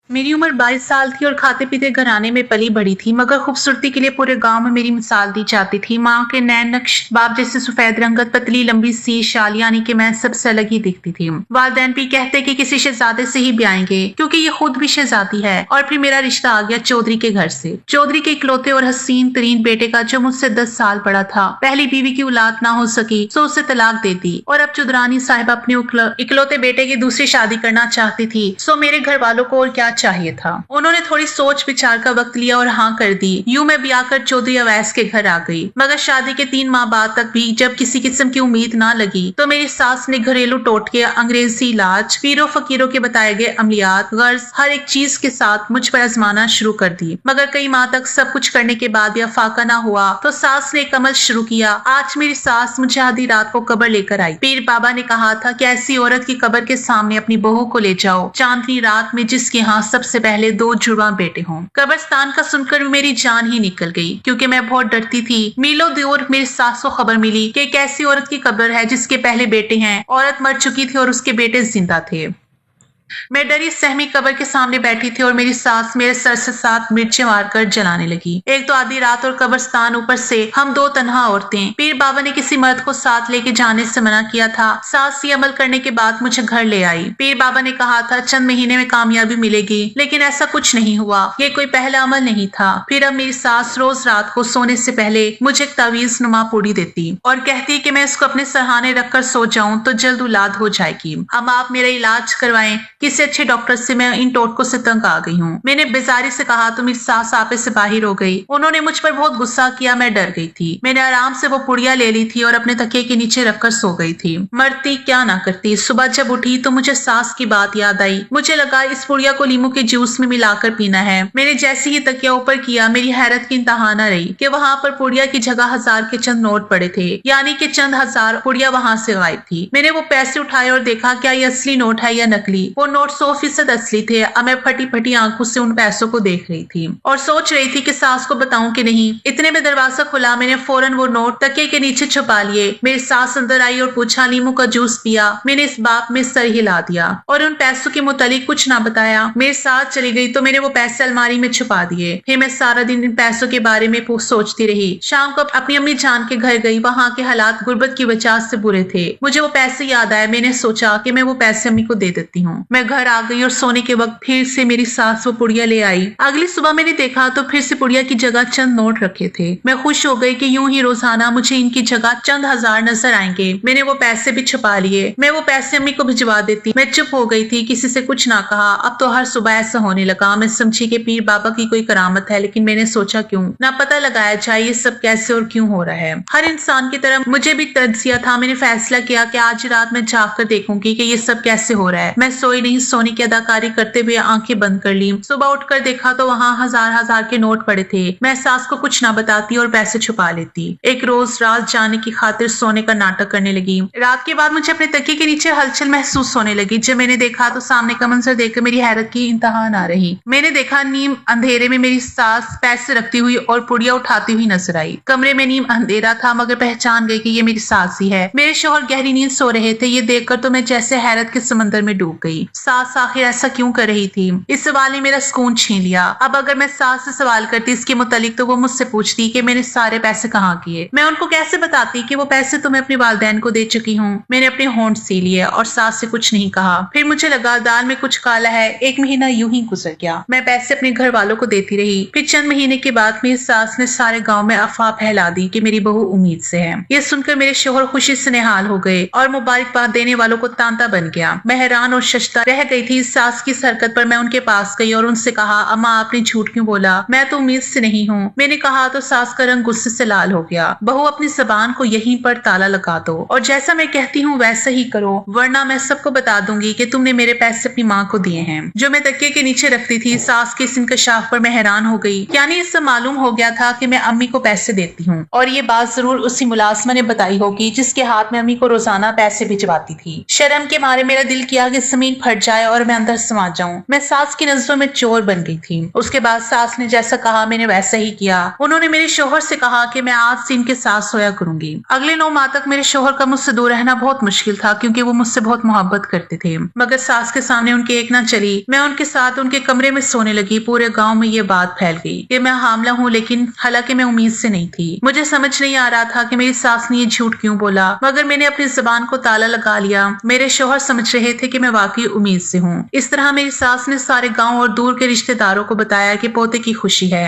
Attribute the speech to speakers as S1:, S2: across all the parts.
S1: मेरी उम्र 22 साल थी और खाते पीते घराने में पली बड़ी थी, मगर खूबसूरती के लिए पूरे गांव में मेरी मिसाल दी जाती थी। माँ के नैन नक्श, बाप जैसे सफेद रंगत, पतली लंबी सी शाल, यानी कि मैं सबसे अलग ही दिखती थी। वालिदैन भी कहते कि किसी शहजादे से ही ब्याएंगे, क्योंकि ये खुद भी शहजादी है। और फिर मेरा रिश्ता आ गया चौधरी के घर से, चौधरी के इकलौते और हसीन तरीन बेटे का, जो मुझसे 10 साल बड़ा था। पहली बीवी की औलाद ना हो सकी तो उसे तलाक दे दी, और अब चौधरानी साहिबा अपने इकलौते बेटे की दूसरी शादी करना चाहती थी। सो मेरे घर वालों को और क्या चाहिए था। उन्होंने थोड़ी सोच विचार का वक्त लिया और हाँ कर दी। यूं मैं ब्याह कर चौधरी अवैस के घर आ गई, मगर शादी के 3 माह बाद तक भी जब किसी किस्म की उम्मीद ना लगी तो मेरी सास ने घरेलू टोटके, अंग्रेजी इलाज, पीरों फकीरों के बताए गए अमलियात, गर्ज, हर एक चीज के साथ मुझ पर आजमाना शुरू कर दी। मगर कई माह तक सब कुछ करने के बाद भी फाका ना हुआ तो सास ने एक अमल शुरू किया। आज मेरी सास मुझे आधी रात को कब्र लेकर आई। पीर बाबा ने कहा था कि ऐसी औरत की कब्र के सामने अपनी बहू को ले जाओ, चांदनी रात में, जिसके यहाँ सबसे पहले 2 जुड़वा बेटे हों। कब्रिस्तान का सुनकर मेरी जान ही निकल गई, क्योंकि मैं बहुत डरती थी। मीलों दूर मेरी सास को खबर मिली कि एक ऐसी औरत की कब्र है जिसके पहले बेटे हैं। औरत मर चुकी थी और उसके बेटे जिंदा थे। मैं डरी सहमी कब्र के सामने बैठी थी और मेरी सास मेरे सर से 7 मिर्चें मारकर जलाने लगी। एक तो आधी रात और कब्रिस्तान, ऊपर से हम 2 तन्हा औरतें। पीर बाबा ने किसी मर्द को साथ लेके जाने से मना किया था। सास ये अमल करने के बाद मुझे घर ले आई। पीर बाबा ने कहा था चंद महीने में कामयाबी मिलेगी, लेकिन ऐसा कुछ नहीं हुआ। ये कोई पहला अमल नहीं था। फिर अब मेरी सास रोज रात को सोने से पहले मुझे एक तावीज नुमा पूड़ी देती और कहती कि मैं इसको अपने सरहाने रखकर सो जाऊं तो जल्द औलाद हो जाएगी। अब आप मेरा इलाज करवाएं, किसी अच्छे डॉक्टर से, मैं इन टोटकों से तंग आ गई हूँ। मैंने बेजारी से कहा तो मेरी सास आपे से बाहर हो गई। उन्होंने मुझ पर बहुत गुस्सा किया। मैं डर गई थी। मैंने आराम से वो पुड़िया ले ली थी और अपने तकिए के नीचे रखकर सो गई थी। मरती क्या ना करती। सुबह जब उठी तो मुझे सास की बात याद आई। मुझे लगा इस पुड़िया को लीमू के जूस में मिलाकर पीना है। मैंने जैसे ही तकिया ऊपर किया, मेरी हैरत की इंतहा न रही कि वहां पर पुड़िया की जगह 1000 के चंद नोट पड़े थे, यानी कि चंद हजार पुड़िया वहां से गायब थी। मैंने वो पैसे उठाए और देखा क्या ये असली नोट है या नकली। वो नोट 100% असली थे। अब मैं फटी फटी आंखों से उन पैसों को देख रही थी और सोच रही थी कि सास को बताऊं कि नहीं। इतने में दरवाजा खुला। मैंने फौरन वो नोट तकिए के नीचे छुपा लिए। मेरी सास अंदर आई और पूछा लीमू का जूस पिया। मैंने इस बात में सर हिला दिया और उन पैसों के मुतालिक कुछ ना बताया। मेरे साथ चली गई तो मैंने वो पैसे अलमारी में छुपा दिए। फिर मैं सारा दिन इन पैसों के बारे में सोचती रही। शाम को अपनी अम्मी जान के घर गई। वहां के हालात गुर्बत की वजह से बुरे थे। मुझे वो पैसे याद आए। मैंने सोचा कि मैं वो पैसे अम्मी को दे देती हूँ। मैं घर आ गई और सोने के वक्त फिर से मेरी सास वो पुड़िया ले आई। अगली सुबह मैंने देखा तो फिर से पुड़िया की जगह चंद नोट रखे थे। मैं खुश हो गई कि यूं ही रोजाना मुझे इनकी जगह चंद हजार नजर आएंगे। मैंने वो पैसे भी छुपा लिए। मैं वो पैसे अम्मी को भिजवा देती। मैं चुप हो गई थी, किसी से कुछ ना कहा। अब तो हर सुबह ऐसा होने लगा। मैं समझी कि पीर बाबा की कोई करामत है, लेकिन मैंने सोचा क्यों ना पता लगाया जाए ये सब कैसे और क्यों हो रहा है। हर इंसान की तरह मुझे भी तज्जिया था। मैंने फैसला किया कि आज रात में जाग कर देखूंगी कि ये सब कैसे हो रहा है। मैं सोई नहीं। सोने की अदाकारी करते हुए आंखें बंद कर ली। सुबह उठकर देखा तो वहाँ 1000 के नोट पड़े थे। मैं सास को कुछ ना बताती और पैसे छुपा लेती। एक रोज रात जाने की खातिर सोने का नाटक करने लगी। रात के बाद मुझे अपने तकिए के नीचे हलचल महसूस होने लगी। जब मैंने देखा तो सामने का मंजर देखकर मेरी हैरत की इंतहा ना रही। मैंने देखा नीम अंधेरे में मेरी सास पैसे रखती हुई और पुड़िया उठाती हुई नजर आई। कमरे में नीम अंधेरा था, मगर पहचान गई कि ये मेरी सास ही है। मेरे शौहर गहरी नींद सो रहे थे। ये देखकर तो मैं जैसे हैरत के समंदर में डूब गई। सास आखिर ऐसा क्यों कर रही थी? इस सवाल ने मेरा सुकून छीन लिया। अब अगर मैं सास से सवाल करती इसके मुतालिक तो वो मुझसे पूछती कि मैंने सारे पैसे कहाँ किए। मैं उनको कैसे बताती कि वो पैसे तो मैं अपने वालिदैन को दे चुकी हूँ। मैंने अपने होंठ सी लिए और सास से कुछ नहीं कहा। फिर मुझे लगा दाल में कुछ काला है। 1 महीना यूं ही गुजर गया। मैं पैसे अपने घर वालों को देती रही। फिर चंद महीने के बाद मेरी सास ने सारे गाँव में अफवाह फैला दी कि मेरी बहू उम्मीद से है। ये सुनकर मेरे शोहर खुशी से निहाल हो गए और मुबारकबाद देने वालों को तांता बन गया। मैं हैरान और शशता रह गई थी सास की हरकत पर। मैं उनके पास गई और उनसे कहा अम्मा आपने झूठ क्यों बोला? मैं तो उम्मीद से नहीं हूँ। मैंने कहा तो सास का रंग गुस्से से लाल हो गया। बहू अपनी जबान को यहीं पर ताला लगा दो और जैसा मैं कहती हूँ वैसा ही करो, वरना मैं सबको बता दूंगी कि तुमने मेरे पैसे अपनी माँ को दिए हैं, जो मैं तकिए के नीचे रखती थी। सास के इस इंकशाफ पर मैं हैरान हो गई। यानी इससे मालूम हो गया था कि मैं अम्मी को पैसे देती हूँ और ये बात जरूर उसी मुलाजमा ने बताई होगी जिसके हाथ में अम्मी को रोजाना पैसे भिजवाती थी। शर्म के मारे मेरा दिल किया कि जमीन हट जाए और मैं अंदर समा जाऊं। मैं सास की नजरों में चोर बन गई थी। उसके बाद सास ने जैसा कहा मैंने वैसा ही किया। उन्होंने मेरे शोहर से कहा कि मैं आज से इनके साथ सोया करूंगी। अगले 9 माह तक मेरे शोहर का मुझसे दूर रहना बहुत मुश्किल था क्योंकि वो मुझसे बहुत मोहब्बत करते थे, मगर सास के सामने उनकी एक ना चली। मैं उनके साथ उनके कमरे में सोने लगी। पूरे गांव में ये बात फैल गई कि मैं हामला हूँ, लेकिन हालांकि मैं उम्मीद से नहीं थी। मुझे समझ नहीं आ रहा था कि मेरी सास ने ये झूठ क्यों बोला, मगर मैंने अपनी जुबान को ताला लगा लिया। मेरे शोहर समझ रहे थे कि मैं वाकई उम्मीद से हूँ। इस तरह मेरी सास ने सारे गांव और दूर के रिश्तेदारों को बताया कि पोते की खुशी है।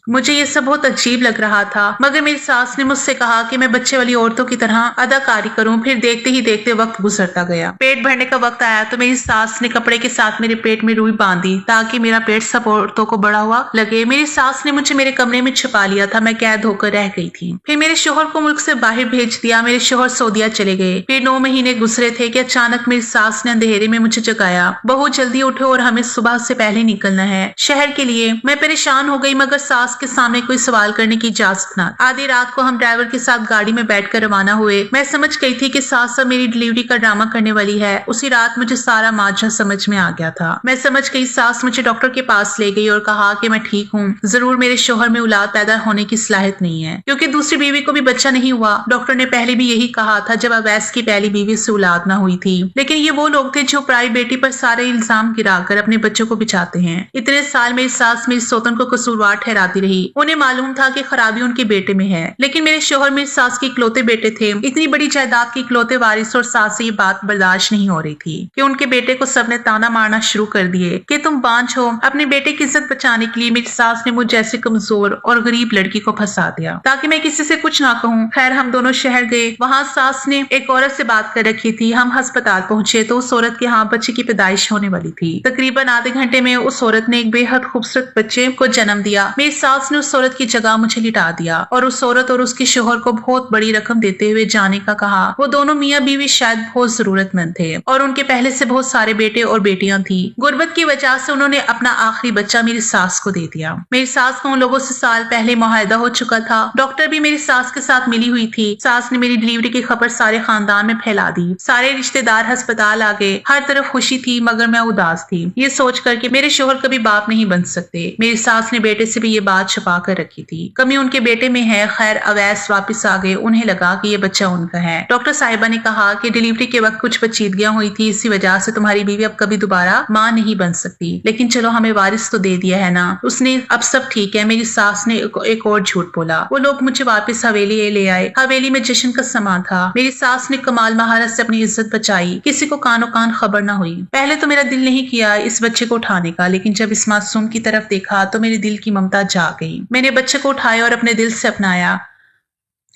S1: मुझे ये सब बहुत अजीब लग रहा था, मगर मेरी सास ने मुझसे कहा कि मैं बच्चे वाली औरतों की तरह अदाकारी करूं। फिर देखते ही देखते वक्त गुजरता गया। पेट भरने का वक्त आया तो मेरी सास ने कपड़े के साथ मेरे पेट में रुई बांधी ताकि मेरा पेट सब औरतों को बड़ा हुआ लगे। मेरी सास ने मुझे मेरे कमरे में छुपा लिया था। मैं कैद होकर रह गई थी। फिर मेरे शोहर को मुल्क से बाहर भेज दिया। मेरे शोहर सऊदीया चले गए। फिर 9 महीने गुजरे थे कि अचानक मेरी सास ने अंधेरे में मुझे जगाया। बहुत जल्दी उठो और हमें सुबह से पहले निकलना है शहर के लिए। मैं परेशान हो गई, मगर सास के सामने कोई सवाल करने की इजाजत न। आधी रात को हम ड्राइवर के साथ गाड़ी में बैठकर रवाना हुए। मैं समझ गई थी कि सास अब मेरी डिलीवरी का ड्रामा करने वाली है। उसी रात मुझे सारा माजरा समझ में आ गया था। मैं समझ गई। सास मुझे डॉक्टर के पास ले गई और कहा कि मैं ठीक हूँ, जरूर मेरे शोहर में औलाद पैदा होने की सलाहियत नहीं है क्योंकि दूसरी बीवी को भी बच्चा नहीं हुआ। डॉक्टर ने पहले भी यही कहा था जब अवैस की पहली बीवी से औलाद न हुई थी। लेकिन ये वो लोग थे जो पराई बेटी पर सारे इल्जाम गिराकर अपने बच्चों को बिचाते हैं। इतने साल मेरी सास मेरी सौतन को कसूरवार ठहराती रही। उन्हें मालूम था कि खराबी उनके बेटे में है, लेकिन मेरे शोहर मेरी सास के इकलौते बेटे थे। इतनी बड़ी जायदाद के इकलौते वारिस और सास से ये बात बर्दाश्त नहीं हो रही थी कि उनके बेटे को सबने ताना मारना शुरू कर दिए कि तुम बांझ हो। अपने बेटे की इज्जत बचाने के लिए मेरी सास ने मुझ जैसे कमजोर और गरीब लड़की को फंसा दिया ताकि मैं किसी से कुछ ना कहूँ। खैर हम दोनों शहर गए। वहाँ सास ने एक औरत से बात कर रखी थी। हम अस्पताल पहुंचे तो उस औरत के यहाँ बच्चे की पैदाइश होने वाली थी। तकरीबन आधे घंटे में उस औरत ने एक बेहद खूबसूरत बच्चे को जन्म दिया। मेरी सास ने उस औरत की जगह मुझे लिटा दिया और उस औरत और उसके शोहर को बहुत बड़ी रकम देते हुए जाने का कहा। वो दोनों मियाँ बीवी शायद बहुत जरूरतमंद थे और उनके पहले से बहुत सारे बेटे और बेटियां थी। गुर्बत की वजह से उन्होंने अपना आखिरी बच्चा मेरी सास को दे दिया। मेरी सास का उन लोगों से साल पहले मुआहदा हो चुका था। डॉक्टर भी मेरी सास के साथ मिली हुई थी। सास ने मेरी डिलीवरी की खबर सारे खानदान में फैला दी। सारे रिश्तेदार अस्पताल आ गए। हर तरफ खुशी थी, मगर मैं उदास थी ये सोच कर के मेरे शोहर कभी बाप नहीं बन सकते। मेरी सास ने बेटे से भी ये बात छुपा कर रखी थी। कमी उनके बेटे में है। खैर अवैस वापस आ गए। उन्हें लगा कि ये बच्चा उनका है। डॉक्टर साहिबा ने कहा कि डिलीवरी के वक्त कुछ पेचीदगियां हुई थी, इसी वजह से तुम्हारी बीवी अब कभी दोबारा मां नहीं बन सकती, लेकिन चलो हमें वारिस तो दे दिया है ना। उसने अब सब ठीक है। मेरी सास ने एक और झूठ बोला। वो लोग मुझे वापस हवेली ले आए। हवेली में जश्न का समा था। मेरी सास ने कमाल महारत से अपनी इज्जत बचाई। किसी को कानो कान खबर ना हुई। पहले तो मेरा दिल नहीं किया इस बच्चे को उठाने का, लेकिन जब इस मासूम की तरफ देखा तो मेरे दिल की ममता जाग गई। मैंने बच्चे को उठाया और अपने दिल से अपनाया।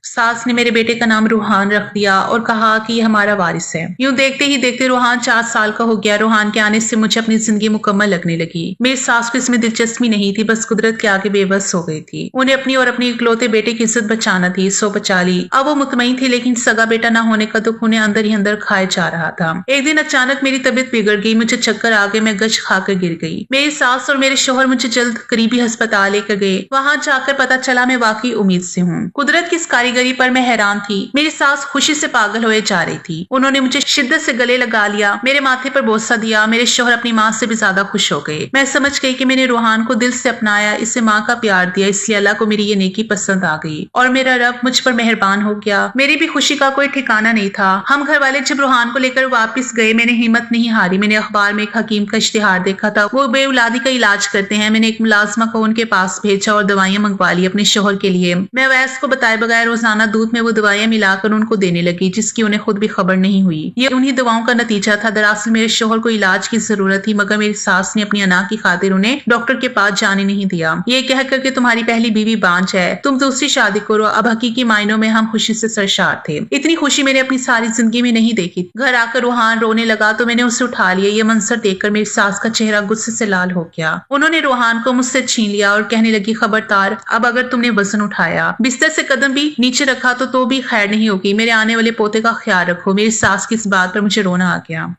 S1: सास ने मेरे बेटे का नाम रूहान रख दिया और कहा कि ये हमारा वारिस है। यूं देखते ही देखते रूहान 4 साल का हो गया। रूहान के आने से मुझे अपनी जिंदगी मुकम्मल लगने लगी। मेरी सास को इसमें दिलचस्पी नहीं थी, बस कुदरत के आगे बेबस हो गई थी। उन्हें अपनी और अपनी इकलौते बेटे की इज्जत बचाना थी, सो बचा ली। अब वो मुतमईन थी, लेकिन सगा बेटा न होने का दुख उन्हें अंदर ही अंदर खाए जा रहा था। एक दिन अचानक मेरी तबीयत बिगड़ गई। मुझे चक्कर आ गए। मैं गश खाकर गिर गई। मेरी सास और मेरे शोहर मुझे जल्द करीबी अस्पताल लेकर गए। वहां जाकर पता चला मैं वाकई उम्मीद से हूँ। कुदरत की इस कारीगरी पर मैं हैरान थी। मेरी सास खुशी से पागल होए जा रही थी। उन्होंने मुझे शिद्दत से गले लगा लिया, मेरे माथे पर बोसा दिया। मेरे शोहर अपनी माँ से भी ज्यादा खुश हो गए। मैं समझ गई कि मैंने रूहान को दिल से अपनाया, इसे माँ का प्यार दिया, इसलिए अल्लाह को मेरी ये नेकी पसंद आ गई और मेरा रब मुझ पर मेहरबान हो गया। मेरी भी खुशी का कोई ठिकाना नहीं था। हम घर वाले जब रूहान को लेकर वापस गए, मैंने हिम्मत नहीं हारी। मैंने अखबार में एक हकीम का इश्तिहार देखा था। वो बेऔलादी का इलाज करते हैं। मैंने एक मुलाजमा को उनके पास भेजा और दवाइयां मंगवा ली अपने शोहर के लिए। मैं वैस को बताए बगैर रोजाना दूध में वो दवाइयां मिलाकर उनको देने लगी, जिसकी उन्हें खुद भी खबर नहीं हुई। ये उन्हीं दवाओं का नतीजा था। दरअसल मेरे शोहर को इलाज की जरूरत थी, मगर मेरी सास ने अपनी अना की खातिर उन्हें डॉक्टर के पास जाने नहीं दिया। ये कहकर के तुम्हारी पहली बीवी बांझ है, तुम दूसरी शादी करो। अब हकीकी मायनों में हम खुशी से सरशार थे। इतनी खुशी मैंने अपनी सारी जिंदगी में नहीं देखी। घर आकर रूहान रोने लगा तो मैंने उसे उठा लिया। ये मंजर देखकर मेरी सास का चेहरा गुस्से से लाल हो गया। उन्होंने रूहान को मुझसे छीन लिया और कहने लगी, खबरदार, अब अगर तुमने वजन उठाया, बिस्तर से कदम भी नीचे रखा तो भी खैर नहीं होगी। मेरे आने वाले पोते का ख्याल रखो। मेरी सास की इस बात पर मुझे रोना आ गया।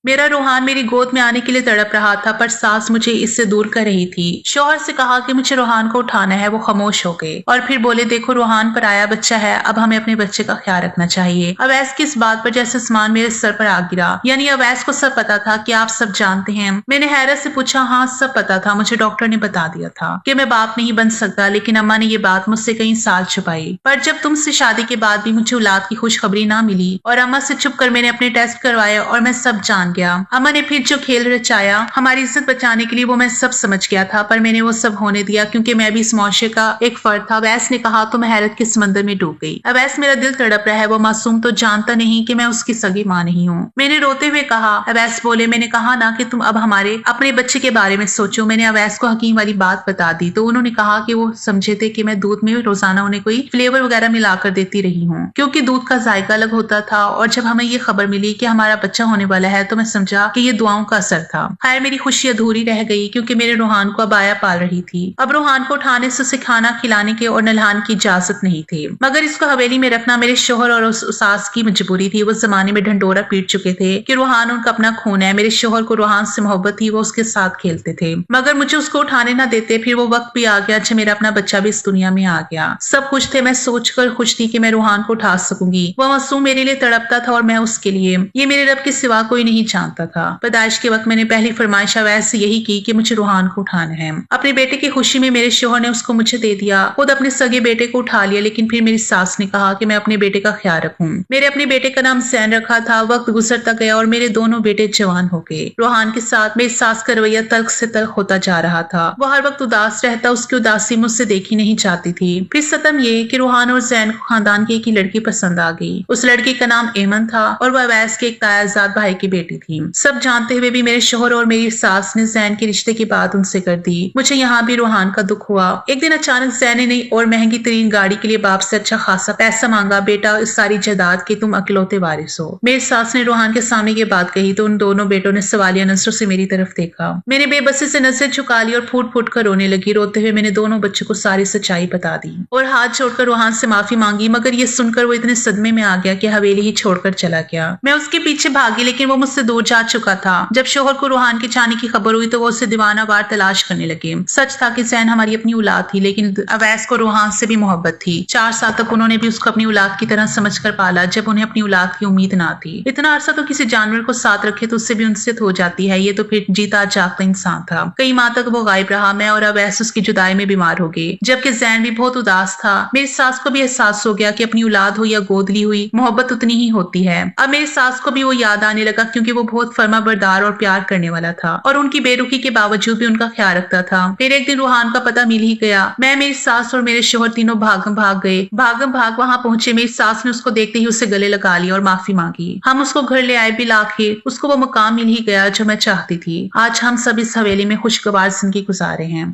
S1: मेरा रूहान मेरी गोद में आने के लिए तड़प रहा था, पर सास मुझे इससे दूर कर रही थी। शौहर से कहा कि मुझे रूहान को उठाना है, वो खामोश हो गए और फिर बोले, देखो रूहान पराया बच्चा है, अब हमें अपने बच्चे का ख्याल रखना चाहिए। अवैस की इस बात पर जैसे आसमान मेरे सर पर आ गिरा। यानी अवैस को सब पता था कि आप सब जानते हैं। मैंने हैरत से पूछा, हाँ सब पता था, मुझे डॉक्टर ने बता दिया था कि मैं बाप नहीं बन सकता, लेकिन अम्मा ने ये बात मुझसे कई साल छुपाई। पर जब तुमसे शादी के बाद भी मुझे औलाद की खुशखबरी ना मिली और अम्मा से छुप कर मैंने अपने टेस्ट करवाए और मैं सब जान गया। अम्मा ने फिर जो खेल रचाया हमारी इज्जत बचाने के लिए, वो मैं सब समझ गया था, पर मैंने वो सब होने दिया क्योंकि मैं भी इस मुआशरे का एक फर्द था। अवैस ने कहा तो मैं हैरत के समंदर में डूब गई। अवैस, मेरा दिल तड़प रहा है, वो मासूम तो जानता नहीं कि मैं उसकी सगी मां नहीं हूँ। मैंने रोते हुए कहा। अवैस बोले, मैंने कहा ना कि तुम अब हमारे अपने बच्चे के बारे में सोचो। मैंने अवैस को हकीम वाली बात बता दी तो उन्होंने कहा कि वो समझे थे कि मैं दूध में रोजाना उन्हें कोई फ्लेवर वगैरह मिलाकर देती रही हूँ, क्योंकि दूध का जायका अलग होता था। और जब हमें ये खबर मिली कि हमारा बच्चा होने वाला है तो मैं समझा कि ये दुआओं का असर था। खैर, मेरी खुशी अधूरी रह गई क्योंकि मेरे रूहान को अब आया पाल रही थी। अब रूहान को उठाने से उसे खाना खिलाने के और नल्हान की इजाजत नहीं थी, मगर इसको हवेली में रखना मेरे शोहर और उस सास की मजबूरी थी। वो जमाने में ढंडोरा पीट चुके थे कि रूहान उनका अपना खून है। मेरे शोहर को रूहान से मोहब्बत थी, वो उसके साथ खेलते थे, मगर मुझे उसको उठाने ना देते। फिर वो वक्त भी आ गया जब मेरा अपना बच्चा भी इस दुनिया में आ गया। सब कुछ थे, मैं सोचकर खुश थी कि मैं रूहान को उठा सकूंगी। वह मासूम मेरे लिए तड़पता था और मैं उसके लिए। ये मेरे रब के सिवा कोई नहीं जानता था। पैदाइश के वक्त मैंने पहली फरमाइश अवैस से यही की कि मुझे रूहान को उठाना है। अपने बेटे की खुशी में मेरे शोहर ने उसको मुझे दे दिया। खुद अपने सगे बेटे को उठा लिया, लेकिन फिर मेरी सास ने कहा कि मैं अपने बेटे का ख्याल रखूं। मेरे अपने बेटे का नाम जैन रखा था। वक्त गुजरता गया और मेरे दोनों बेटे जवान हो गए। रूहान के साथ मेरी सास का रवैया तल्ख से तल्ख होता जा रहा था। वो हर वक्त उदास रहता, उसकी उदासी मुझसे देखी नहीं जाती थी। फिर सतम ये कि रूहान और जैन को खानदान की एक ही लड़की पसंद आ गई। उस लड़की का नाम एमन था और वह अवैस के एक तायाजाद भाई की बेटी थी। सब जानते हुए भी मेरे शोहर और मेरी सास ने जैन के रिश्ते की बात उनसे कर दी। मुझे यहाँ भी रूहान का दुख हुआ। एक दिन अचानक जैन ने नई और महंगी तरीन गाड़ी के लिए बाप से अच्छा खासा पैसा मांगा। बेटा, इस सारी जायदाद के तुम अकेलौते वारिस हो। मेरी सास ने रूहान के सामने ये बात कही तो उन दोनों बेटों ने सवालिया नजरों से मेरी तरफ देखा। मैंने बेबसी से नजर झुका ली और फूट फूट कर रोने लगी। रोते हुए मैंने दोनों बच्चों को सारी सच्चाई बता दी और हाथ जोड़कर रूहान से माफी मांगी, मगर ये सुनकर वो इतने सदमे में आ गया कि हवेली ही छोड़कर चला गया। मैं उसके पीछे भागी, लेकिन वो मुझसे दूर जा चुका था। जब शोहर को रूहान के जाने की खबर हुई तो वो उसे दीवाना वार तलाश करने लगे। सच था कि जैन हमारी अपनी औलाद थी, लेकिन अवैस को रूहान से भी मोहब्बत थी। 4 साल तक उन्होंने भी उसको अपनी औलाद की तरह समझकर पाला, जब उन्हें अपनी औलाद की उम्मीद ना थी। इतना अरसा तो किसी जानवर को साथ रखे तो उससे भी उनसे हो जाती है। ये तो फिर जीता जागता इंसान था। कई माह तक वो गायब रहा। मैं और अवैस उसकी जुदाई में बीमार हो गए, जबकि जैन भी बहुत उदास था। मेरी सास को भी एहसास हो गया कि अपनी औलाद हो या गोद ली हुई, मोहब्बत उतनी ही होती है। अब मेरी सास को भी वो याद आने लगा, क्योंकि वो बहुत फर्माबरदार और प्यार करने वाला था और उनकी बेरुखी के बावजूद भी उनका ख्याल रखता था। फिर एक दिन रूहान का पता मिल ही गया। मैं, मेरी सास और मेरे शोहर तीनों भागम भाग गए। भागम भाग वहां पहुंचे। मेरी सास ने उसको देखते ही उसे गले लगा लिया और माफी मांगी। हम उसको घर ले आए भी। आखिर उसको वो मुकाम मिल ही गया जो मैं चाहती थी। आज हम सब इस हवेली में खुशगवार जिंदगी गुजारे हैं।